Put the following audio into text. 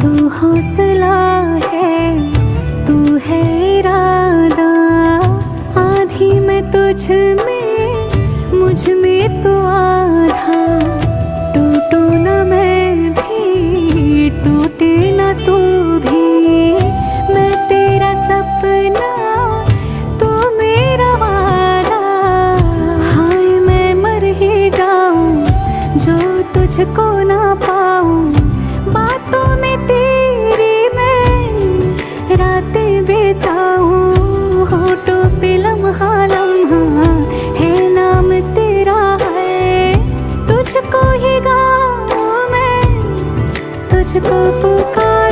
तू हौसला है, तू है इरादा। आधी मैं तुझ में, मुझ में तो आधा। टूटू ना मैं भी, टूटे ना तू भी। मैं तेरा सपना, तू मेरा वादा। हाय मैं मर ही जाऊं जो तुझको ना पाऊं। बातों में तेरी मैं रातें बिताऊं। होठों पे लम्हा लम्हा है नाम तेरा है। तुझको ही गाऊं मैं, तुझको पुकार